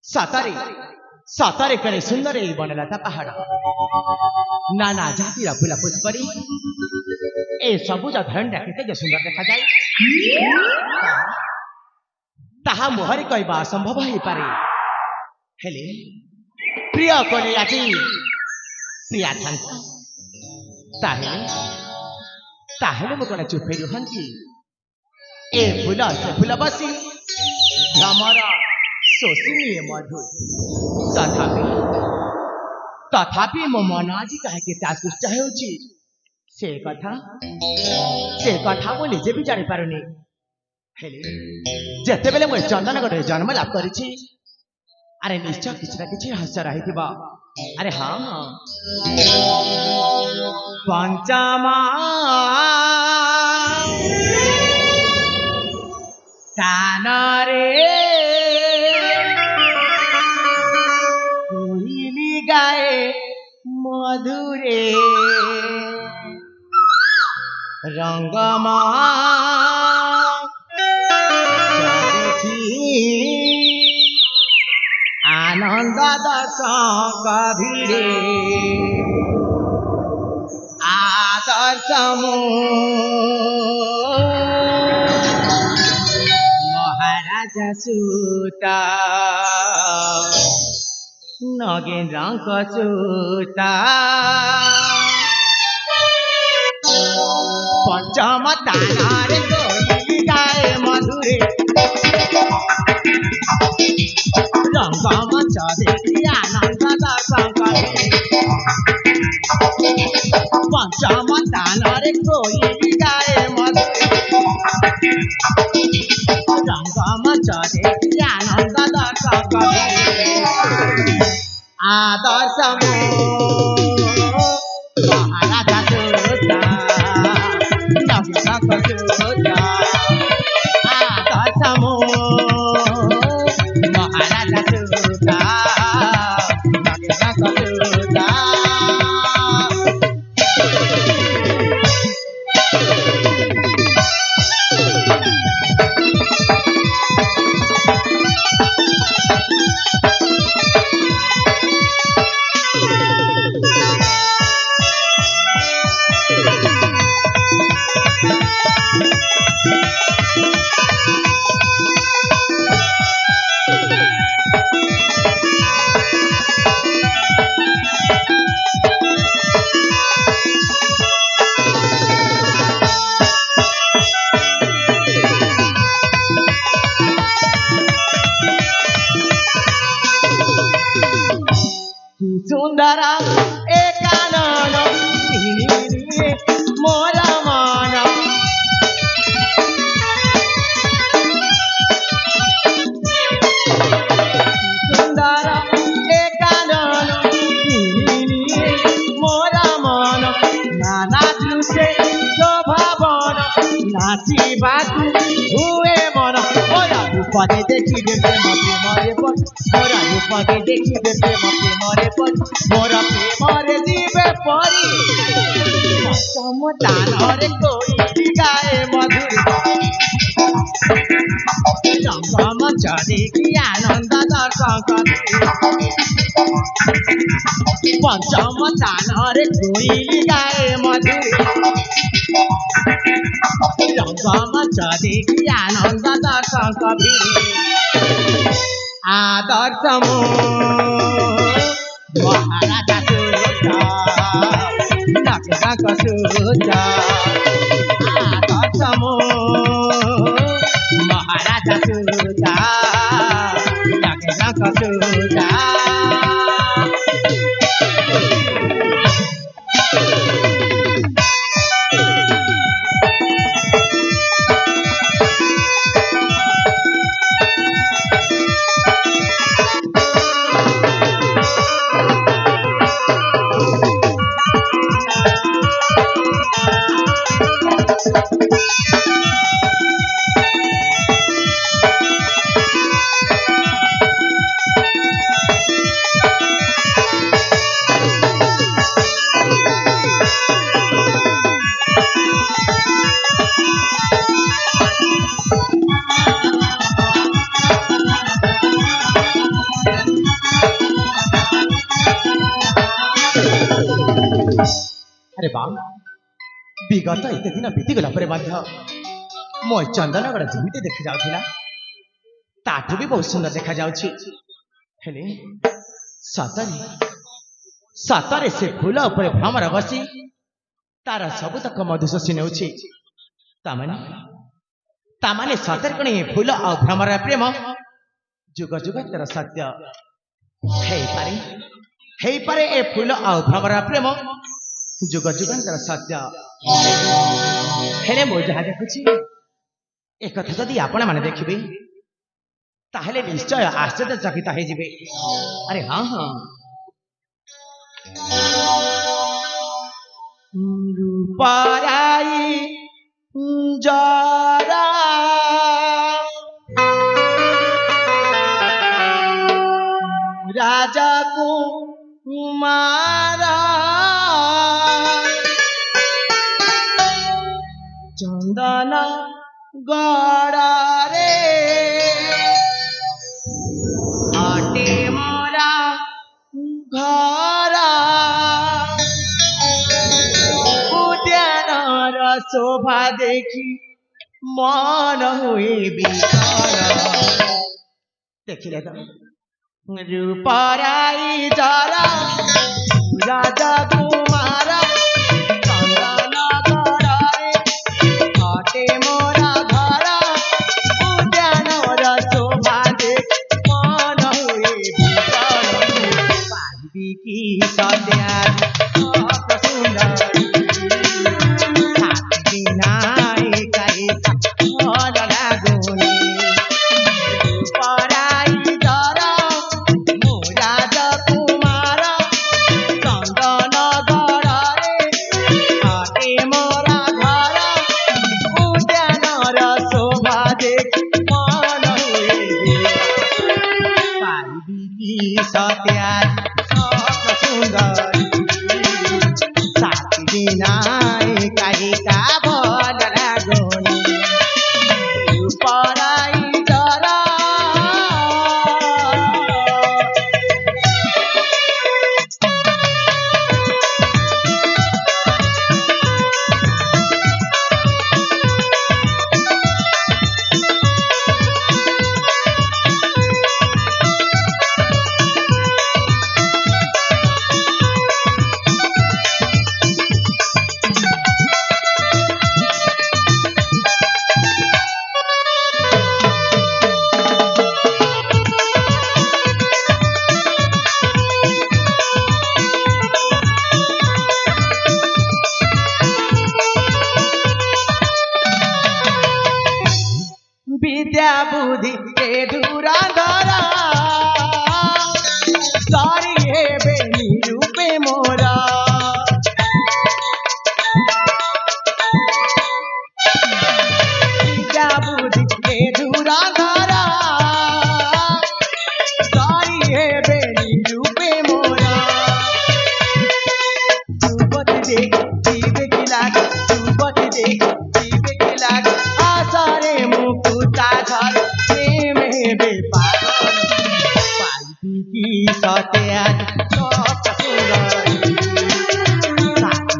सातारे सातारे करे सुंदर बनलता पहाड़ नाना जातिर फूला पुष्परी ए सबुज धरणा केते सुंदर देखा जाए ताहा मोहरे कहबा असंभव हो पारे हेले प्रिय कोने आजी प्रिया थांता ताहे ताहे मो कोना चुप फेरि हंती ए फूला से फूला बसी हमारा शोषणीय मधुर तथापि मो मन आज कहीं आकृष्ट होची से कथा मु निजे भी जानी पारुनी हेले जेते बेले मु चंदनगढ़ जन्म लाभ करिछि अरे निश्चय किछि ना किछि रहस्य रहिथिबा अरे हाँ पंचमा तानरे गाए मधुरे रंगमा आनंद दर्शक भिड़े आदर्श महाराज सूता नगेन्द्र सूता पंचम तानारे गाए मधुरे रंगम चढ़े आनंद दर्शक पंचम तानारे कोई गाए मधुरे रंगम चढ़े आनंद दर्शक आदर्श महाराजा सूता नगेन्द्र सूता आदर्श महाराजा सूता नगेन्द्र सूता सुंदर एकानन मोर मन सुंदर एकानन मोर मन नाना दृश्य शोभावन नाचिबा हुए मन मोरा रूपे देखिबे मरे पद मोरा रूपे देखिबे मरे पद मोरा प्रेमरे जीवे परी पंचम तानरे कोई गाए मधुर रंगम चढ़े आनंद दर्शक पंचम तानरे कोई गाए मधुर रंगम चढ़े आनंद दर्शक आदर्श महाराजा सूता नगेन्द्र सूता आदर्श महाराजा सूता नगेन्द्र सूता अरे बा विगत एते दिन बीतीगला पर मो चंदनगढ़ जमीते देखा जाउथिला ताठू भी बहुत सुंदर देखा जाउछि हेले सतरे से फूल ऊपर भ्रमर बसी तार सबुतक मधु शोषी नेउछि तामाने सतर कणे फूल और भ्रमर प्रेम जुग जुग तर सत्य हे पारे ए फूल और भ्रमर प्रेम जुग जुगान्तर सत्य हेले मो जहा देखुछि एक कथा जदि आपण माने देखिबे ताहले निश्चय आश्चर्यचकित हो जिबे अरे हाँ हाँ रूपराई जरा राजा कुमारा चंदन गड़ा रे आटे मोरा घरा उद्यान शोभा देखी मन हुए देखिले तो रूपराई जरा राजा कुमारा चंदन गड़ा रे आटे मोरा घरा उद्यान शोभा देखी मन हुए पाइबी की सत्या सुंदर विद्या बुद्धि के धुराधरा सारी हे बेनी रूपे मोरा विद्या बुद्धि के धुराधरा सारी हे बेनी रूपे मोरा युवती देख जीव की लाग युवती देख जीव की लाग आसारे मुकुता घर प्रेम बे पागल पाइबी की सत्या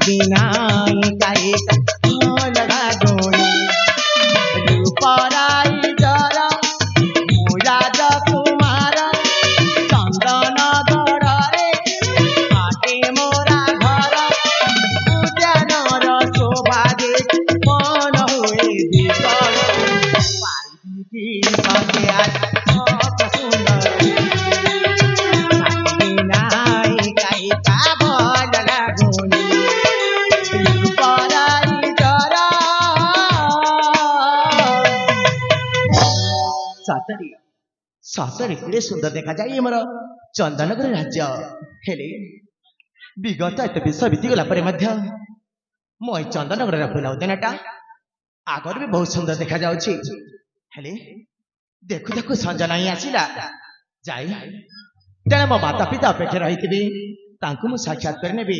बिना काहे लगा गोनी रूपराई जरा राजा कुमारा चंदन गड़ा रे आटे मोरा घर उद्यान शोभा देखी मन हुए विकल पाइबी सत्या सुंदर बिना काहे भल लागोनी रूपराई जरा सतरी सतरी केड़े सुंदर देखा जाए मोर चंदनगर राज्य हेले विगत एत विष बीतीगला पर मो चंदनगर फूल उद्यानटा आगर भी बहुत सुंदर देखा जाउछि हेले देखु देखु संज नहीं आसिला जाई तेरे मो माता पिता अपेक्षा रही तांकु मु साक्षात कर नेबी।